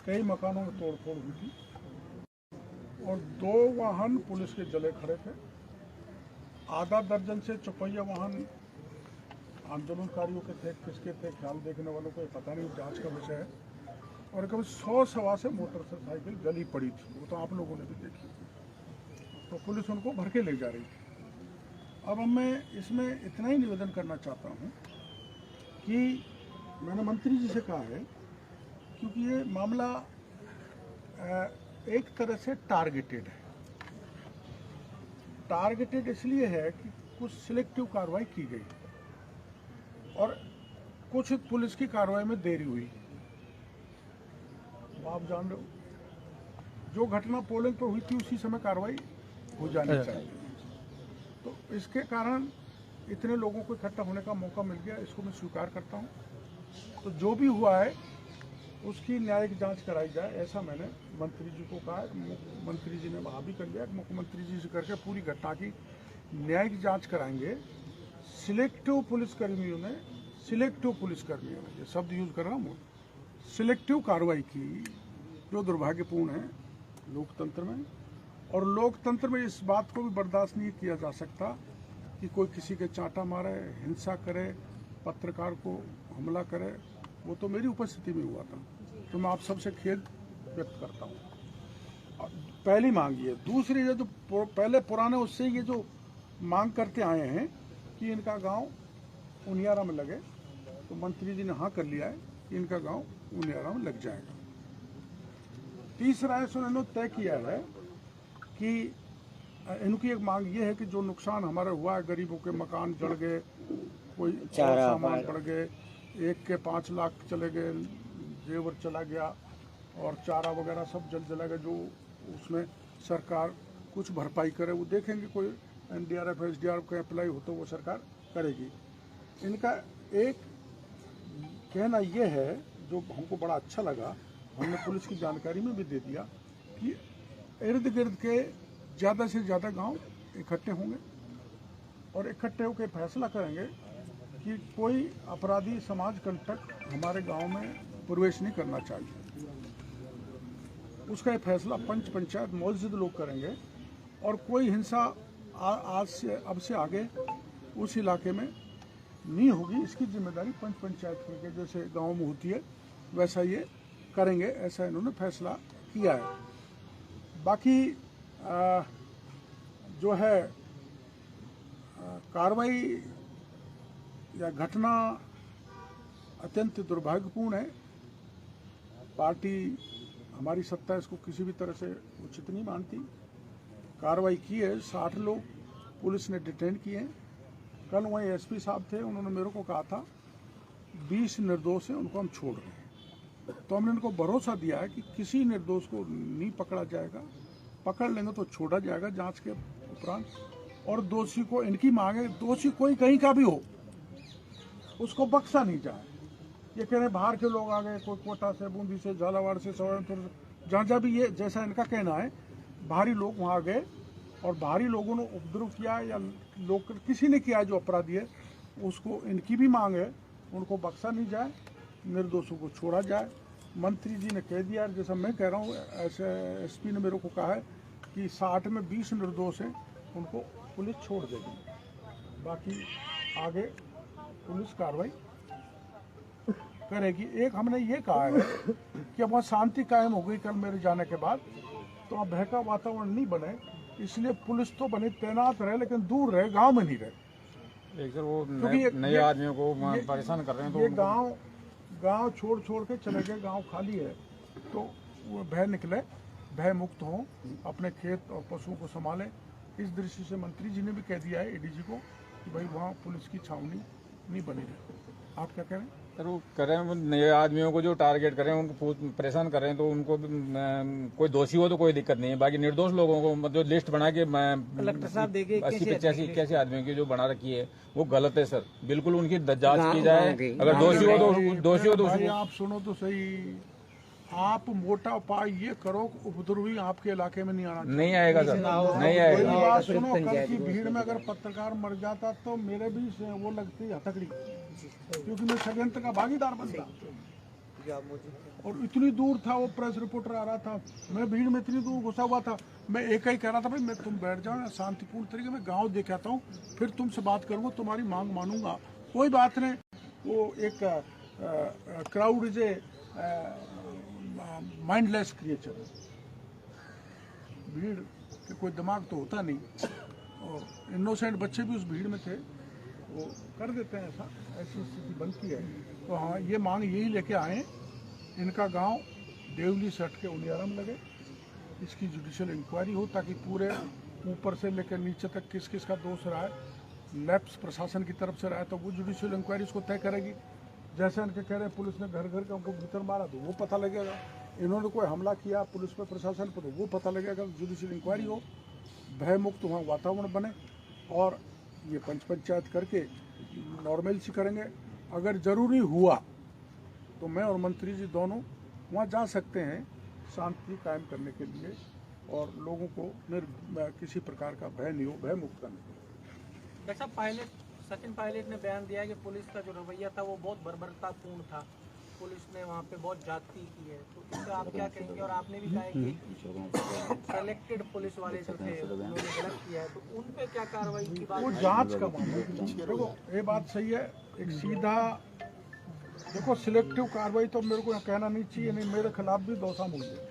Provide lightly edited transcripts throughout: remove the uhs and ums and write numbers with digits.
कई मकानों में तोड़फोड़ हुई थी और 2 वाहन पुलिस के जले खड़े थे। आधा दर्जन से चौपहिया वाहन आंदोलनकारियों के थे, किसके थे ख्याल देखने वालों को पता नहीं, जांच का विषय है। और करीब 100 सवा से मोटरसाइकिल जली पड़ी थी, वो तो आप लोगों ने भी देखी। तो पुलिस उनको भर के ले जा रही थी। अब मैं इसमें इतना ही निवेदन करना चाहता हूँ कि मैंने मंत्री जी से कहा है, क्योंकि ये मामला एक तरह से टारगेटेड है। टारगेटेड इसलिए है कि कुछ सिलेक्टिव कार्रवाई की गई और कुछ पुलिस की कार्रवाई में देरी हुई। आप जान रहे हो, जो घटना पोलिंग पर हुई थी उसी समय कार्रवाई हो जानी चाहिए। तो इसके कारण इतने लोगों को इकट्ठा होने का मौका मिल गया, इसको मैं स्वीकार करता हूँ। तो जो भी हुआ है उसकी न्यायिक जांच कराई जाए, ऐसा मैंने मंत्री जी को कहा है। मंत्री जी ने वहाँ भी कर लिया, मुख्यमंत्री जी से करके पूरी घटना की न्यायिक जांच कराएंगे। सिलेक्टिव पुलिसकर्मियों ने ये शब्द यूज कर रहा हूँ, सिलेक्टिव कार्रवाई की, जो दुर्भाग्यपूर्ण है लोकतंत्र में। और लोकतंत्र में इस बात को भी बर्दाश्त नहीं किया जा सकता कि कोई किसी के चांटा मारे, हिंसा करे, पत्रकार को हमला करे। वो तो मेरी उपस्थिति में हुआ था, तो मैं आप सबसे खेद व्यक्त करता हूँ। पहली मांग ये। दूसरी, ये जो पहले पुराने उससे ये जो मांग करते आए हैं कि इनका गांव उनियारा में लगे, तो मंत्री जी ने हाँ कर लिया है कि इनका गांव उनियारा में लग जाएगा। तीसरा है, उन्होंने तय किया है कि इनकी एक मांग ये है कि जो नुकसान हमारा हुआ है, गरीबों के मकान जड़ गए, कोई और सामान पड़ गए, एक के 5 लाख चले गए, जेवर चला गया और चारा वगैरह सब जला गया, जो उसमें सरकार कुछ भरपाई करे। वो देखेंगे, कोई NDRF SDRF का अप्लाई हो तो वो सरकार करेगी। इनका एक कहना ये है, जो हमको बड़ा अच्छा लगा, हमने पुलिस की जानकारी में भी दे दिया, कि इर्द गिर्द के ज़्यादा से ज़्यादा गांव इकट्ठे होंगे और इकट्ठे होकर फैसला करेंगे कि कोई अपराधी समाज कंटक हमारे गांव में प्रवेश नहीं करना चाहिए। उसका ये फैसला पंच पंचायत मौजूद लोग करेंगे और कोई हिंसा आज से अब से आगे उस इलाके में नहीं होगी। इसकी जिम्मेदारी पंच पंचायत के जैसे गांव में होती है वैसा ये करेंगे, ऐसा इन्होंने फैसला किया है। बाकी जो है कार्रवाई या घटना अत्यंत दुर्भाग्यपूर्ण है। पार्टी, हमारी सत्ता इसको किसी भी तरह से उचित नहीं मानती। कार्रवाई की है, 60 लोग पुलिस ने डिटेन किए हैं। कल वहीं SP साहब थे, उन्होंने मेरे को कहा था 20 निर्दोष हैं, उनको हम छोड़ रहे हैं। तो हमने इनको भरोसा दिया है कि किसी निर्दोष को नहीं पकड़ा जाएगा, पकड़ लेंगे तो छोड़ा जाएगा जांच के उपरांत। और दोषी को, इनकी मांग है, दोषी कोई कहीं का भी हो उसको बख्शा नहीं जाए। ये कह रहे बाहर के लोग आ गए, कोई कोटा से, बूंदी से, झालावाड़ से, सवाईपुर से, जहाँ जहाँ भी, ये जैसा इनका कहना है बाहरी लोग वहाँ गए और बाहरी लोगों ने उपद्रव किया या लोग किसी ने किया जो अपराधी है, उसको, इनकी भी मांग है, उनको बख्शा नहीं जाए, निर्दोषों को छोड़ा जाए। मंत्री जी ने कह दिया, जैसा मैं कह रहा हूँ, ऐसे SP ने मेरे को कहा है कि 60 में 20 निर्दोष हैं, उनको पुलिस छोड़ देगी। बाकी आगे पुलिस कार्रवाई करेगी। एक हमने ये कहा है कि अब वहाँ शांति कायम हो गई कल मेरे जाने के बाद, तो अब भय का वातावरण नहीं बने, इसलिए पुलिस तो बनी, तैनात रहे, लेकिन दूर रहे, गांव में नहीं रहे। एक सर वो नए आदमियों को परेशान कर रहे हैं, तो ये गांव छोड़ के चले गए, गांव खाली है, तो वो भय निकले, भय मुक्त हो, अपने खेत और पशुओं को संभालें। इस दृष्टि से मंत्री जी ने भी कह दिया है ADG को कि भाई वहाँ पुलिस की छावनी नहीं बनी रहे। आप क्या कह रहे हैं? सर वो कर रहे हैं, नए आदमियों को जो टारगेट कर रहे हैं, उनको परेशान कर रहे हैं, तो उनको कोई दोषी हो तो कोई दिक्कत नहीं है, बाकी निर्दोष लोगों को मतलब लिस्ट बना के कलेक्टर साहब देखे 80-85 कैसे आदमियों की जो बना रखी है वो गलत है सर। बिल्कुल उनकी जांच की जाए, अगर दोषी हो तो आप सुनो तो सही, आप मोटा उपाय ये करो, उपद्रवी आपके इलाके में नहीं आना चाहिए। नहीं आएगा सर, नहीं आएगा। बात सुनो, कल की भीड़ में अगर पत्रकार मर जाता तो मेरे भी वो लगती हथकड़ी, क्योंकि मैं षड्यंत्र का भागीदार बनता। और इतनी दूर था वो प्रेस रिपोर्टर आ रहा था, मैं भीड़ में इतनी दूर घुसा हुआ था, मैं एक ही कह रहा था भाई मैं तुम बैठ जाओ, शांतिपूर्ण तरीके में गांव देख आता हूँ, फिर तुमसे बात करूँगा, तुम्हारी मांग मानूंगा, कोई बात नहीं। वो एक crowd is a mindless creature, भीड़ के कोई दिमाग तो होता नहीं, और इनोसेंट बच्चे भी उस भीड़ में थे, वो कर देते हैं ऐसा, ऐसी स्थिति बनती है। तो हाँ, ये मांग यही लेके आए, इनका गांव देवली से हट के उलियारा में लगे, इसकी जुडिशियल इंक्वायरी हो, ताकि पूरे ऊपर से लेकर नीचे तक किस किस का दोष रहा है, लैप्स प्रशासन की तरफ से रहा है तो वो जुडिशियल इंक्वायरी इसको तय करेगी। जैसे उनके कह रहे हैं पुलिस ने घर घर के उनको भीतर मारा तो वो पता लगेगा, इन्होंने कोई हमला किया पुलिस पर प्रशासन पर तो वो पता लगेगा, जुडिशियल इंक्वायरी हो, भय मुक्त वहाँ वातावरण बने, और ये पंचायत करके नॉर्मल सी करेंगे। अगर ज़रूरी हुआ तो मैं और मंत्री जी दोनों वहाँ जा सकते हैं शांति कायम करने के लिए, और लोगों को किसी प्रकार का भय नहीं हो, भय मुक्त करने के लिए। डॉक्टर साहब, सचिन पायलट ने बयान दिया है कि पुलिस का जो रवैया था वो बहुत बर्बरतापूर्ण था, पुलिस ने वहाँ पे बहुत ज्यादती की है, तो इससे आप क्या कहेंगे? और आपने भी कहा है कि सेलेक्टेड पुलिस वाले जो थे उन्होंने गलत किया है, तो उन पे क्या कार्रवाई की बात? वो जांच का मामला है। देखो ये बात सही है, एक सीधा देखो सिलेक्टिव कार्रवाई तो मेरे को कहना नहीं चाहिए, नहीं मेरे खिलाफ भी 2 साल हुई है,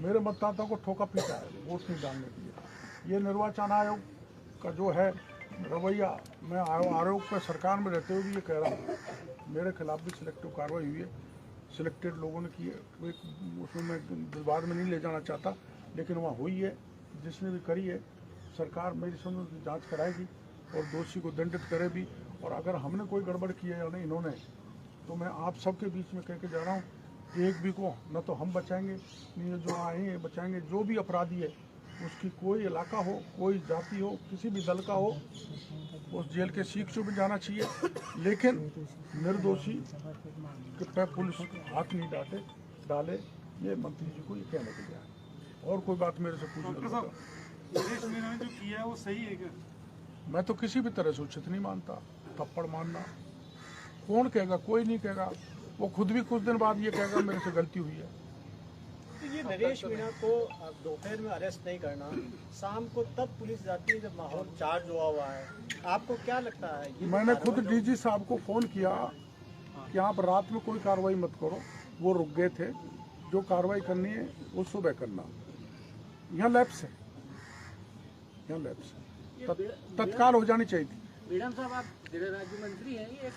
मेरे मतदाताओं को ठोका पीटा है वोट नहीं डालने के लिए। ये निर्वाचन आयोग का जो है रवैया, मैं आयोग पर सरकार में रहते हुए भी ये कह रहा हूँ, मेरे खिलाफ भी सिलेक्टिव कार्रवाई हुई है, सिलेक्टेड लोगों ने की है, उसमें मैं विवाद में नहीं ले जाना चाहता, लेकिन वहाँ हुई है, जिसने भी करी है सरकार मेरी समझ उसकी जाँच कराएगी और दोषी को दंडित करे भी। और अगर हमने कोई गड़बड़ की है या नहीं इन्होंने, तो मैं आप सबके बीच में कह के जा रहा हूँ, एक भी को न तो हम बचाएंगे, नहीं जो आए हैं बचाएंगे। जो भी अपराधी है उसकी कोई इलाका हो, कोई जाति हो, किसी भी दल का हो, उस जेल के सीख चुप जाना चाहिए, लेकिन निर्दोषी पे पुलिस हाथ नहीं डाले, ये मंत्री जी को ये कहने के लिए है। और कोई बात मेरे से पूछना जो किया है वो सही है क्या? मैं तो किसी भी तरह से उचित नहीं मानता। थप्पड़ मारना कौन कहेगा? कोई नहीं कहेगा, वो खुद भी कुछ दिन बाद ये कहेगा मेरे से गलती हुई है। तो ये नरेश मीणा को दोपहर में अरेस्ट नहीं करना, शाम को तब पुलिस जाती है जब माहौल चार्ज हुआ है, आपको क्या लगता है? मैंने खुद डीजी साहब को फ़ोन किया कि आप रात में कोई कार्रवाई मत करो, वो रुक गए थे, जो कार्रवाई करनी है वो सुबह करना। यहाँ लैप्स है, यहाँ लैप्स है, तत्काल हो जानी चाहिए थी। मैडम साहब, आप गृह राज्य मंत्री हैं, ये